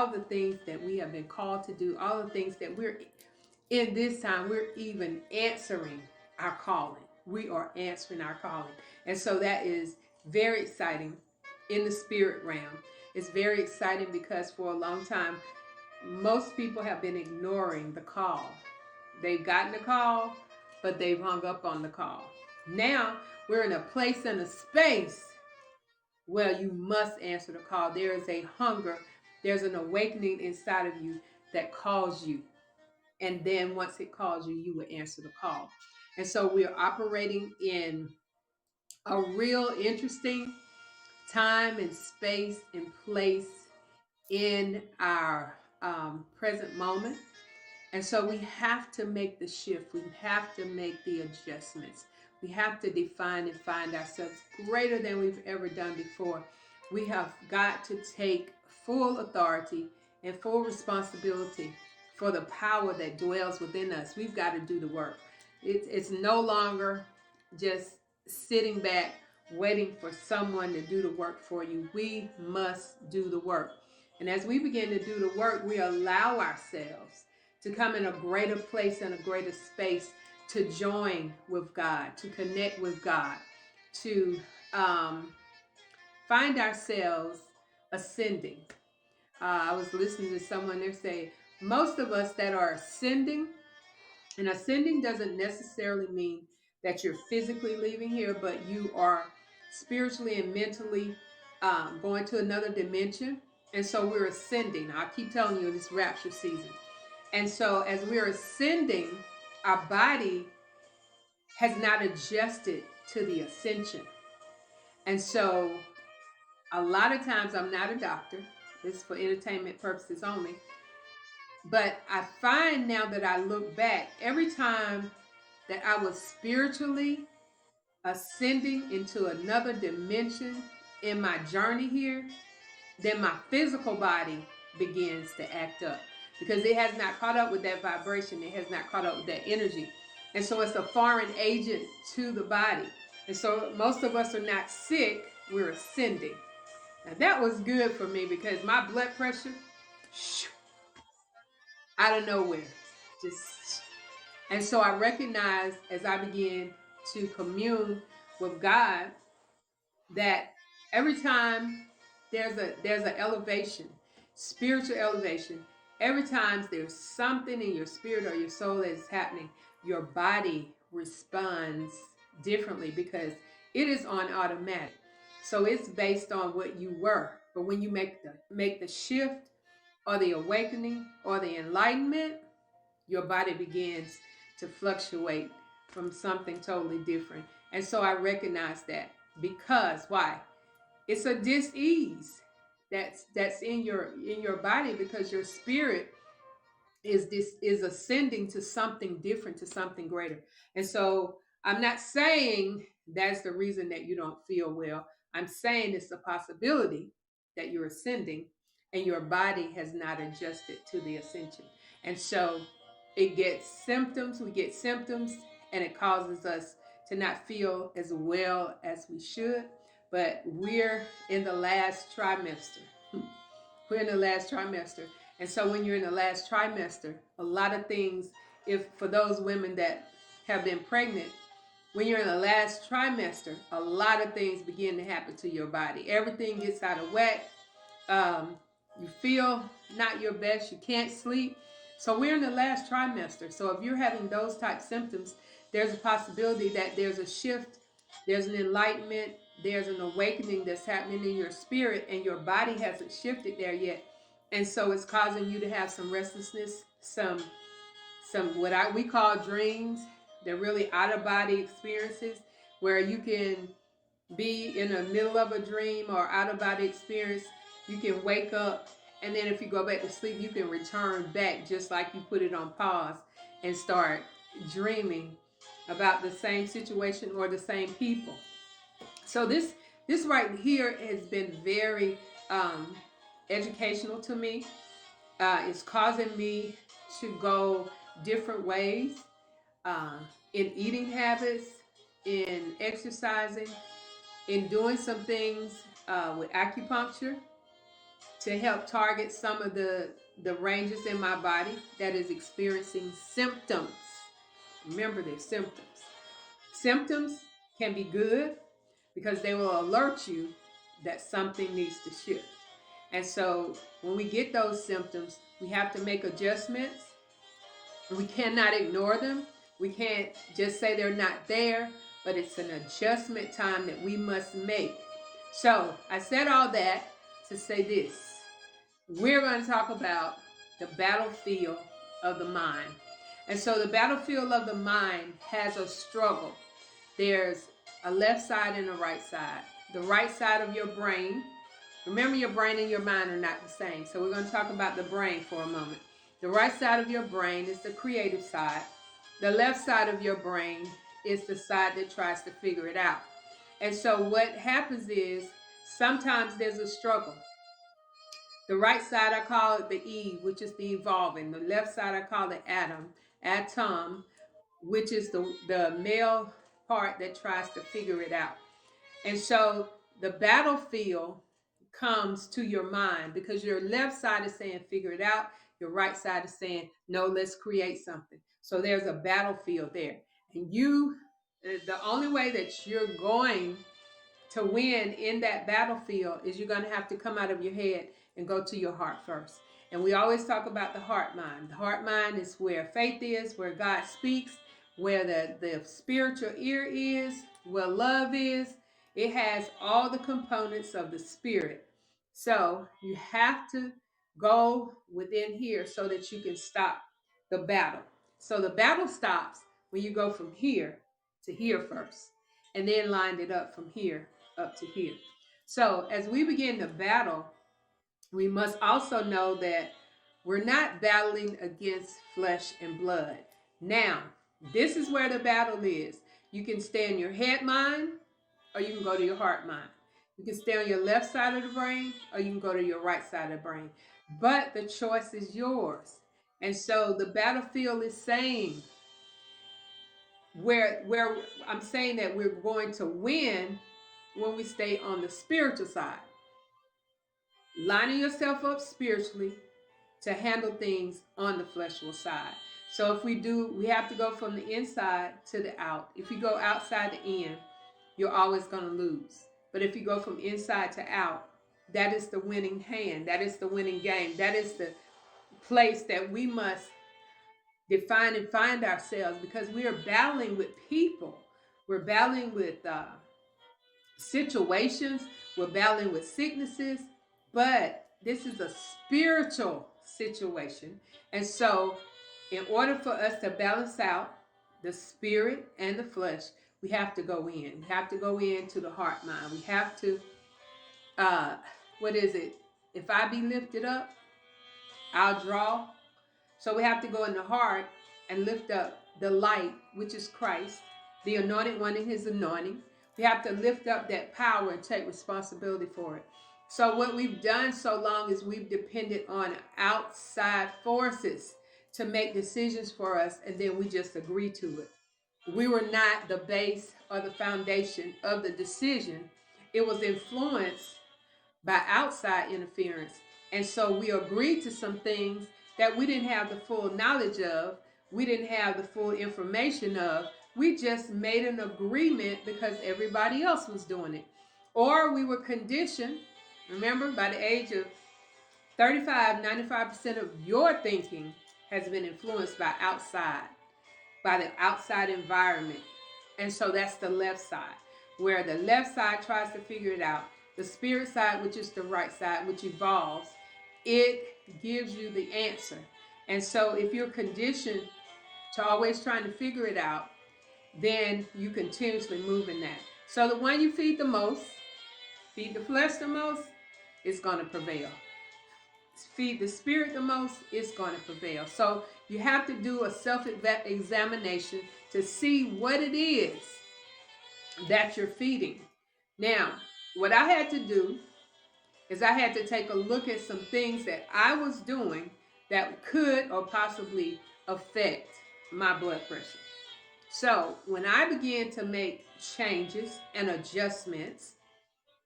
all the things that we have been called to do, all the things that we're in this time, we're even answering our calling. We are answering our calling. And so that is very exciting in the spirit realm. It's very exciting because for a long time, most people have been ignoring the call. They've gotten the call, but they've hung up on the call. Now we're in a place and a space where you must answer the call. There is a hunger, there's an awakening inside of you that calls you. And then once it calls you, you will answer the call. And so we are operating in a real interesting time and space and place in our present moment. And so we have to make the shift. We have to make the adjustments. We have to define and find ourselves greater than we've ever done before. We have got to take full authority and full responsibility for the power that dwells within us. We've got to do the work. It's no longer just sitting back waiting for someone to do the work for you. We must do the work. And as we begin to do the work, we allow ourselves to come in a greater place and a greater space to join with God, to connect with God, to find ourselves ascending. I was listening to someone there say, most of us that are ascending, and ascending doesn't necessarily mean that you're physically leaving here, but you are spiritually and mentally going to another dimension. And so we're ascending. I keep telling you, this rapture season. And so as we're ascending, our body has not adjusted to the ascension. And so a lot of times, I'm not a doctor, this is for entertainment purposes only, but I find now that I look back, every time that I was spiritually ascending into another dimension in my journey here, then my physical body begins to act up because it has not caught up with that vibration. It has not caught up with that energy. And so it's a foreign agent to the body. And so most of us are not sick, we're ascending. Now that was good for me because my blood pressure, out of nowhere, just. And so I recognized as I began to commune with God that every time there's an elevation, spiritual elevation, every time there's something in your spirit or your soul that is happening, your body responds differently because it is on automatic. So it's based on what you were. But when you make the shift or the awakening or the enlightenment, your body begins to fluctuate from something totally different. And so I recognize that because why? It's a dis-ease that's in your body because your spirit is ascending to something different, to something greater. And so I'm not saying that's the reason that you don't feel well. I'm saying it's a possibility that you're ascending and your body has not adjusted to the ascension. And so it gets symptoms, we get symptoms, and it causes us to not feel as well as we should. But we're in the last trimester. We're in the last trimester. And so when you're in the last trimester, a lot of things, if for those women that have been pregnant, when you're in the last trimester, a lot of things begin to happen to your body. Everything gets out of whack. You feel not your best. You can't sleep. So we're in the last trimester. So if you're having those type symptoms, there's a possibility that there's a shift, there's an enlightenment, there's an awakening that's happening in your spirit, and your body hasn't shifted there yet. And so it's causing you to have some restlessness, some we call dreams. They're really out of body experiences where you can be in the middle of a dream or out of body experience. You can wake up, and then if you go back to sleep, you can return back just like you put it on pause and start dreaming about the same situation or the same people. So this right here has been very educational to me. It's causing me to go different ways in eating habits, in exercising, in doing some things with acupuncture. to help target some of the ranges in my body that is experiencing symptoms. Remember, they're symptoms. Symptoms can be good because they will alert you that something needs to shift. And so when we get those symptoms, we have to make adjustments. We cannot ignore them. We can't just say they're not there, but it's an adjustment time that we must make. So I said all that to say this. We're going to talk about the battlefield of the mind. And so the battlefield of the mind has a struggle. There's a left side and a right side. The right side of your brain, remember, your brain and your mind are not the same. So we're going to talk about the brain for a moment. The right side of your brain is the creative side. The left side of your brain is the side that tries to figure it out. And so what happens is sometimes there's a struggle. The right side, I call it the Eve, which is the evolving. The left side, I call it atom, which is the male part that tries to figure it out. And so the battlefield comes to your mind because your left side is saying, figure it out. Your right side is saying, no, let's create something. So there's a battlefield there. And the only way that you're going to win in that battlefield is you're going to have to come out of your head and go to your heart first. And we always talk about the heart mind. The heart mind is where faith is, where God speaks, where the spiritual ear is, where love is. It has all the components of the spirit. So you have to go within here so that you can stop the battle. So the battle stops when you go from here to here first, and then line it up from here up to here. So as we begin to battle, we must also know that we're not battling against flesh and blood. Now, this is where the battle is. You can stay in your head mind, or you can go to your heart mind. You can stay on your left side of the brain, or you can go to your right side of the brain. But the choice is yours. And so the battlefield is saying where I'm saying that we're going to win when we stay on the spiritual side. Lining yourself up spiritually to handle things on the fleshly side. So if we have to go from the inside to the out. If you go outside the in, you're always going to lose. But if you go from inside to out, that is the winning hand. That is the winning game. That is the place that we must define and find ourselves, because we are battling with people. We're battling with situations. We're battling with sicknesses. But this is a spiritual situation. And so in order for us to balance out the spirit and the flesh, we have to go in. We have to go into the heart mind. We have to, what is it? If I be lifted up, I'll draw. So we have to go in the heart and lift up the light, which is Christ, the anointed one in his anointing. We have to lift up that power and take responsibility for it. So what we've done so long is we've depended on outside forces to make decisions for us, and then we just agree to it. We were not the base or the foundation of the decision. It was influenced by outside interference. And so we agreed to some things that we didn't have the full knowledge of. We didn't have the full information of. We just made an agreement because everybody else was doing it. Or we were conditioned. Remember, by the age of 35, 95% of your thinking has been influenced by the outside environment. And so that's the left side, where the left side tries to figure it out. The spirit side, which is the right side, which evolves, it gives you the answer. And so if you're conditioned to always trying to figure it out, then you continuously move in that. So the one you feed the most, feed the flesh the most, it's going to prevail. Feed the spirit the most, it's going to prevail. So you have to do a self-examination to see what it is that you're feeding. Now, what I had to do is I had to take a look at some things that I was doing that could or possibly affect my blood pressure. So when I began to make changes and adjustments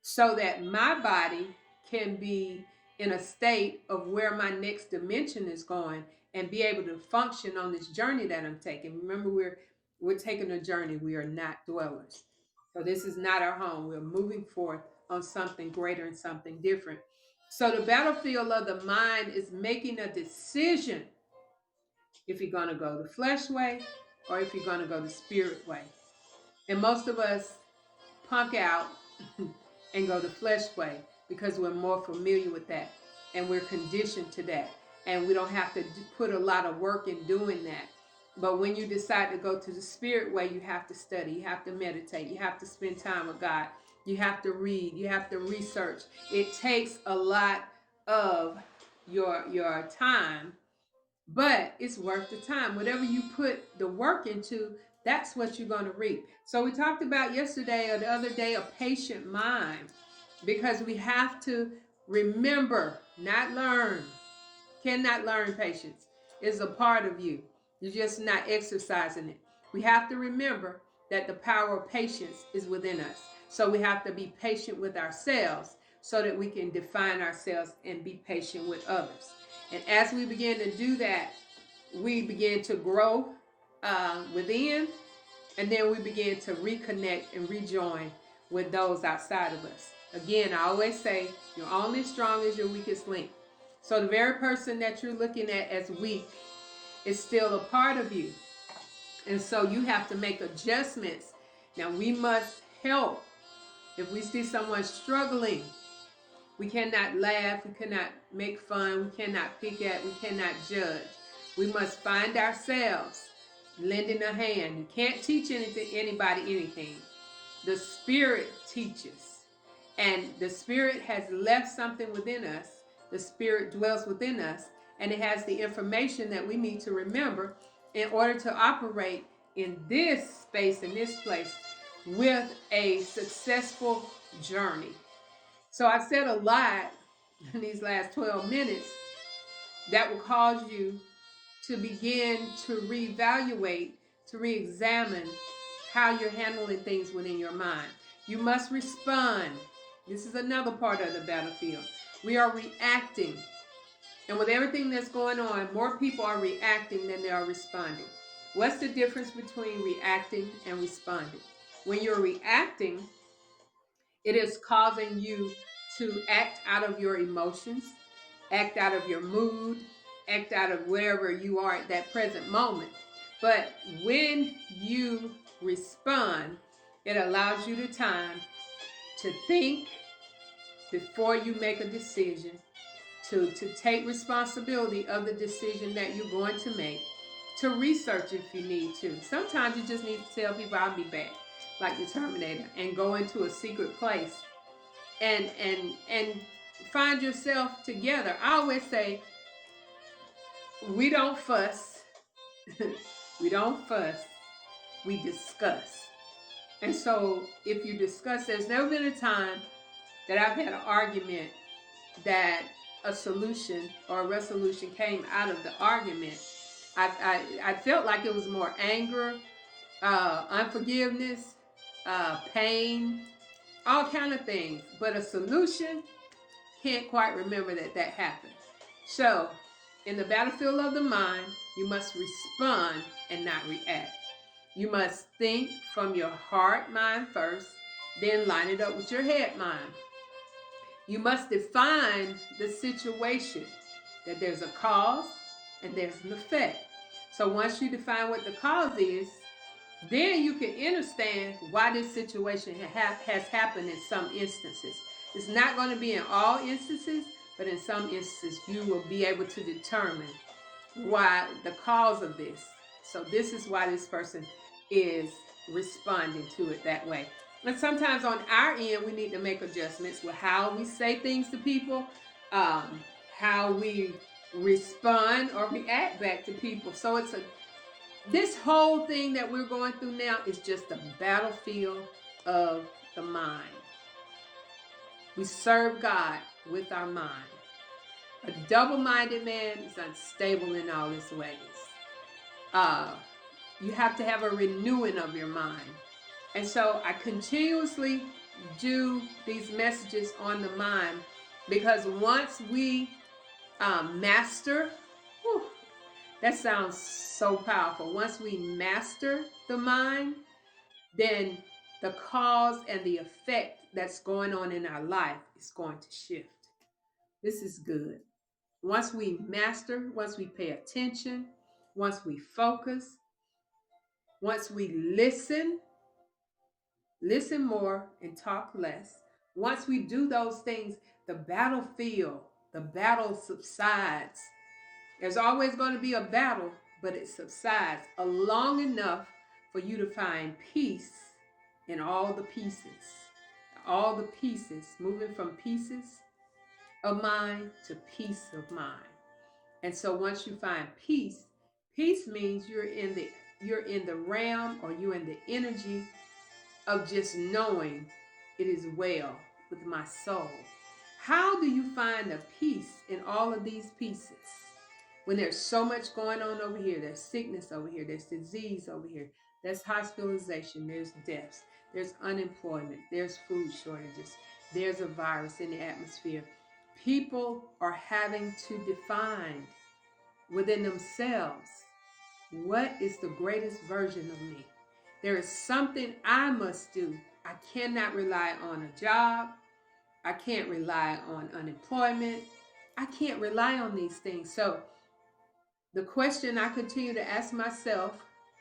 so that my body can be in a state of where my next dimension is going and be able to function on this journey that I'm taking. Remember, we're taking a journey. We are not dwellers. So this is not our home. We're moving forth on something greater and something different. So the battlefield of the mind is making a decision if you're going to go the flesh way or if you're going to go the spirit way. And most of us punk out and go the flesh way because we're more familiar with that and we're conditioned to that. And we don't have to put a lot of work in doing that. But when you decide to go to the spirit way, you have to study, you have to meditate, you have to spend time with God, you have to read, you have to research. It takes a lot of your time, but it's worth the time. Whatever you put the work into, that's what you're going to reap. So we talked about yesterday or the other day a patient mind, because we have to remember, not learn. Cannot learn patience. It's a part of you. You're just not exercising it. We have to remember that the power of patience is within us. So we have to be patient with ourselves so that we can define ourselves and be patient with others. And as we begin to do that, we begin to grow within, and then we begin to reconnect and rejoin with those outside of us. Again, I always say, you're only strong as your weakest link. So the very person that you're looking at as weak is still a part of you. And so you have to make adjustments. Now, we must help. If we see someone struggling, we cannot laugh, we cannot make fun, we cannot pick at, we cannot judge. We must find ourselves lending a hand. You can't teach anybody anything. The Spirit teaches. And the Spirit has left something within us. The Spirit dwells within us, and it has the information that we need to remember in order to operate in this space, in this place, with a successful journey. So I've said a lot in these last 12 minutes that will cause you to begin to reevaluate, to re-examine how you're handling things within your mind. You must respond. This is another part of the battlefield. We are reacting. And with everything that's going on, more people are reacting than they are responding. What's the difference between reacting and responding? When you're reacting, it is causing you to act out of your emotions, act out of your mood, act out of wherever you are at that present moment. But when you respond, it allows you the time to think before you make a decision, to take responsibility of the decision that you're going to make, to research if you need to. Sometimes you just need to tell people, I'll be back, like the Terminator, and go into a secret place and find yourself together. I always say, we don't fuss. We don't fuss. We discuss. And so if you discuss, there's never been a time that I've had an argument that a solution or a resolution came out of the argument. I felt like it was more anger, unforgiveness, pain, all kind of things. But a solution, can't quite remember that happened. So in the battlefield of the mind, you must respond and not react. You must think from your heart mind first, then line it up with your head mind. You must define the situation, that there's a cause and there's an effect. So once you define what the cause is, then you can understand why this situation has happened in some instances. It's not going to be in all instances, but in some instances you will be able to determine why the cause of this. So this is why this person is responding to it that way. And sometimes on our end, we need to make adjustments with how we say things to people, how we respond or react back to people. So this whole thing that we're going through now is just the battlefield of the mind. We serve God with our mind. A double-minded man is unstable in all his ways. You have to have a renewing of your mind. And so I continuously do these messages on the mind Because once we master, whew, that sounds so powerful. Once we master the mind, then the cause and the effect that's going on in our life is going to shift. This is good. Once we master, once we pay attention, once we focus, once we listen more and talk less. Once we do those things, the battle subsides. There's always going to be a battle, but it subsides long enough for you to find peace in all the pieces. All the pieces, moving from pieces of mind to peace of mind. And so once you find peace, peace means you're in the realm, or you're in the energy of just knowing it is well with my soul. How do you find the peace in all of these pieces? When there's so much going on over here, there's sickness over here, there's disease over here, there's hospitalization, there's deaths, there's unemployment, there's food shortages, there's a virus in the atmosphere. People are having to define within themselves, what is the greatest version of me? There is something I must do. I cannot rely on a job. I can't rely on unemployment. I can't rely on these things. So the question I continue to ask myself,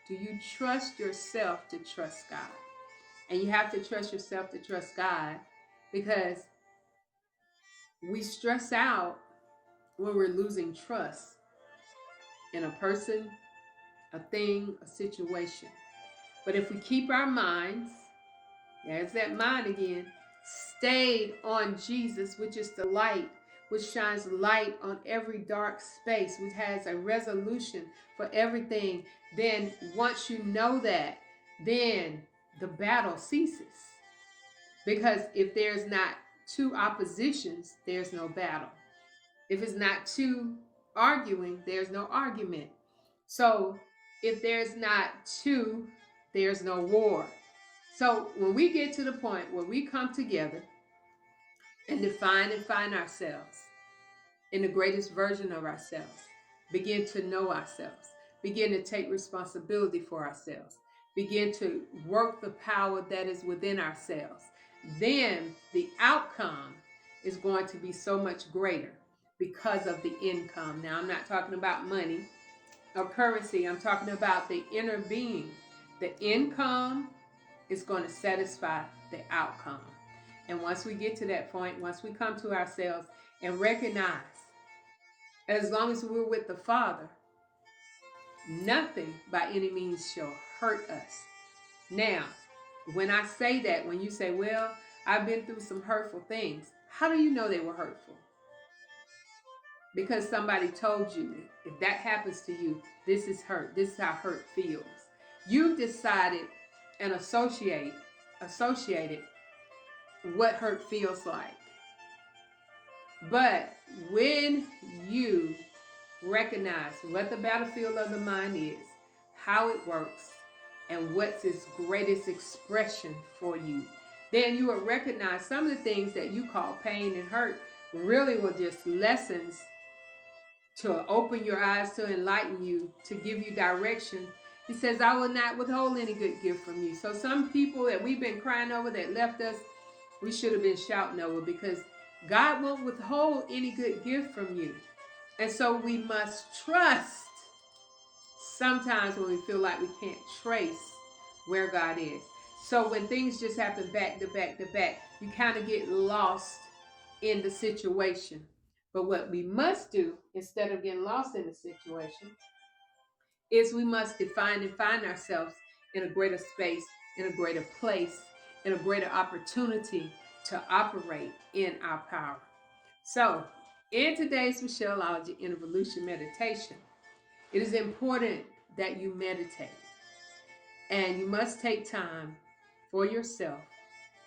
do you trust yourself to trust God? And you have to trust yourself to trust God, because we stress out when we're losing trust in a person, a thing, a situation. But if we keep our minds, there's that mind again, stayed on Jesus, which is the light, which shines light on every dark space, which has a resolution for everything, then once you know that, then the battle ceases. Because if there's not two oppositions, there's no battle. If it's not two arguing, there's no argument. So if there's not two, there's no war. So when we get to the point where we come together and define and find ourselves in the greatest version of ourselves, begin to know ourselves, begin to take responsibility for ourselves, begin to work the power that is within ourselves, then the outcome is going to be so much greater because of the income. Now, I'm not talking about money or currency. I'm talking about the inner being. The income is going to satisfy the outcome. And once we get to that point, once we come to ourselves and recognize, as long as we're with the Father, nothing by any means shall hurt us. Now, when I say that, when you say, well, I've been through some hurtful things, how do you know they were hurtful? Because somebody told you, if that happens to you, this is hurt. This is how hurt feels. You've decided and associated what hurt feels like. But when you recognize what the battlefield of the mind is, how it works, and what's its greatest expression for you, then you will recognize some of the things that you call pain and hurt really were just lessons to open your eyes, to enlighten you, to give you direction. He says, I will not withhold any good gift from you. So some people that we've been crying over that left us, we should have been shouting over, because God won't withhold any good gift from you. And so we must trust sometimes when we feel like we can't trace where God is. So when things just happen back to back to back, you kind of get lost in the situation. But what we must do, instead of getting lost in the situation, is we must define and find ourselves in a greater space, in a greater place, in a greater opportunity to operate in our power. So, in today's Michelleology Involution meditation, it is important that you meditate. And you must take time for yourself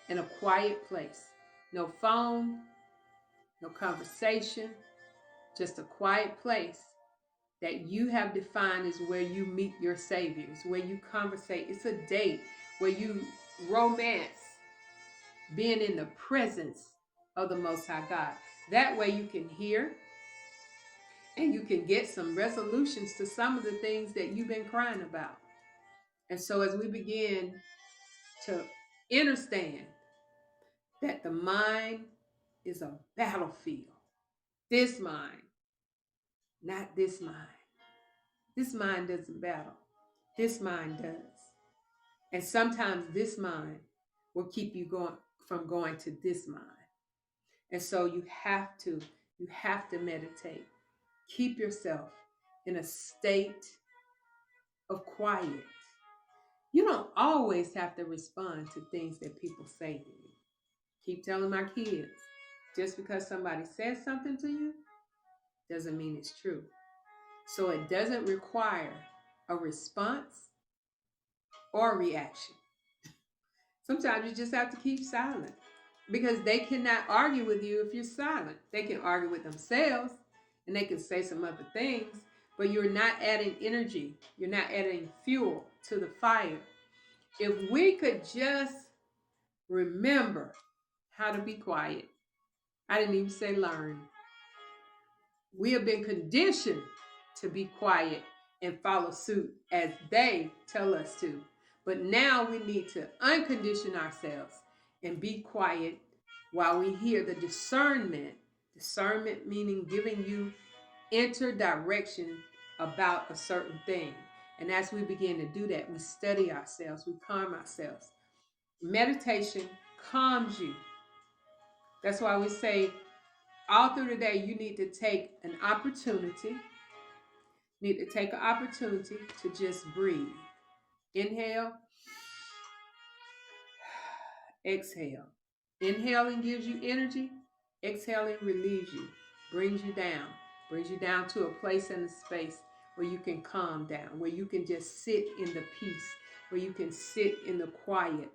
in a quiet place. No phone, no conversation, just a quiet place that you have defined as where you meet your saviors, where you conversate. It's a date where you romance being in the presence of the Most High God. That way you can hear and you can get some resolutions to some of the things that you've been crying about. And so as we begin to understand that the mind is a battlefield, this mind, not this mind. This mind doesn't battle. This mind does. And sometimes this mind will keep you going to this mind. And so you have to meditate. Keep yourself in a state of quiet. You don't always have to respond to things that people say to you. Keep telling my kids, just because somebody says something to you doesn't mean it's true. So it doesn't require a response or a reaction. Sometimes you just have to keep silent because they cannot argue with you if you're silent. They can argue with themselves and they can say some other things, but you're not adding energy. You're not adding fuel to the fire. If we could just remember how to be quiet, I didn't even say learn. We have been conditioned to be quiet and follow suit as they tell us to. But now we need to uncondition ourselves and be quiet while we hear the discernment. Discernment meaning giving you interdirection about a certain thing. And as we begin to do that, we study ourselves, we calm ourselves. Meditation calms you. That's why we say all through the day, you need to take an opportunity, to just breathe. Inhale, exhale. Inhaling gives you energy. Exhaling relieves you, brings you down to a place and a space where you can calm down, where you can just sit in the peace, where you can sit in the quiet,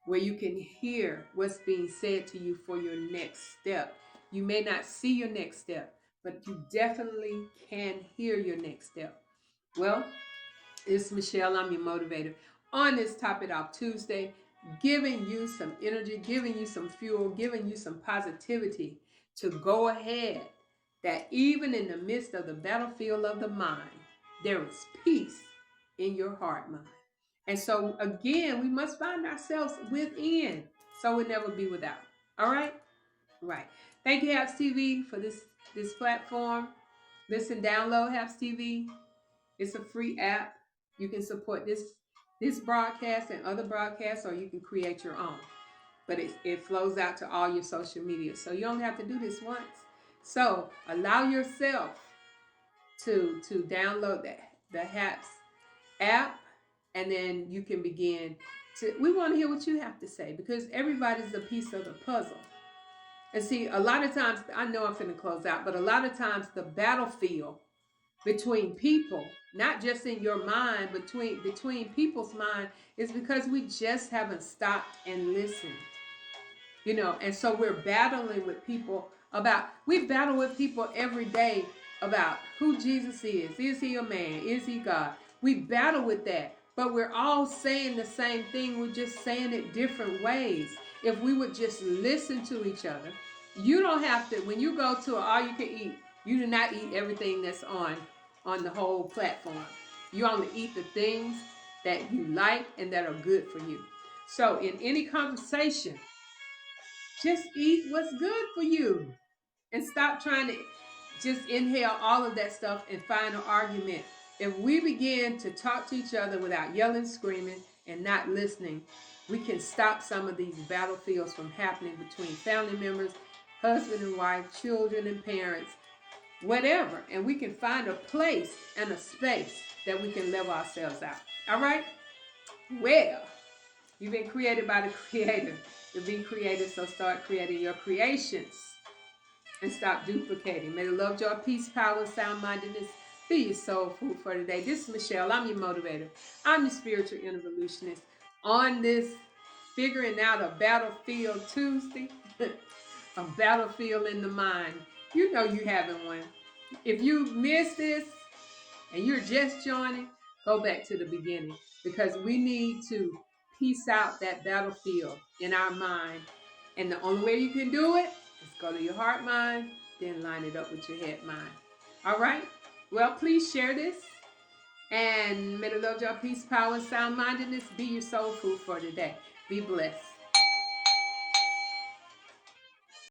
where you can hear what's being said to you for your next step. You may not see your next step, but you definitely can hear your next step. Well, it's Michelle, I'm your motivator. On this Top It Off Tuesday, giving you some energy, giving you some fuel, giving you some positivity to go ahead, that even in the midst of the battlefield of the mind, there is peace in your heart, mind. And so again, we must find ourselves within, so we'll never be without. All right? Right. Thank you, Haps TV, for this platform. Listen, download Haps TV. It's a free app. You can support this broadcast and other broadcasts, or you can create your own. But it flows out to all your social media. So you don't have to do this once. So allow yourself to download the Haps app, and then you can begin to, we want to hear what you have to say, because everybody's a piece of the puzzle. And see, a lot of times, I know I'm finna close out, but a lot of times the battlefield between people, not just in your mind, between people's mind, is because we just haven't stopped and listened. You know, and so we're battling with people we battle with people every day about who Jesus is. Is he a man? Is he God? We battle with that, but we're all saying the same thing. We're just saying it different ways. If we would just listen to each other, you don't have to, when you go to all you can eat, you do not eat everything that's on the whole platform. You only eat the things that you like and that are good for you. So in any conversation, just eat what's good for you and stop trying to just inhale all of that stuff and find an argument. If we begin to talk to each other without yelling, screaming, and not listening, we can stop some of these battlefields from happening between family members, husband and wife, children and parents, whatever. And we can find a place and a space that we can live ourselves out. All right? Well, you've been created by the Creator to be created, so start creating your creations and stop duplicating. May the love, joy, peace, power, and sound-mindedness be your soul food for today. This is Michelle. I'm your motivator. I'm your spiritual evolutionist. On this Figuring Out a Battlefield Tuesday, a battlefield in the mind. You know you having one. If you missed this and you're just joining, go back to the beginning, because we need to piece out that battlefield in our mind. And the only way you can do it is go to your heart, mind, then line it up with your head mind. All right? Well, please share this. And may the love, joy, peace, power, sound mindedness be your soul food for today. Be blessed.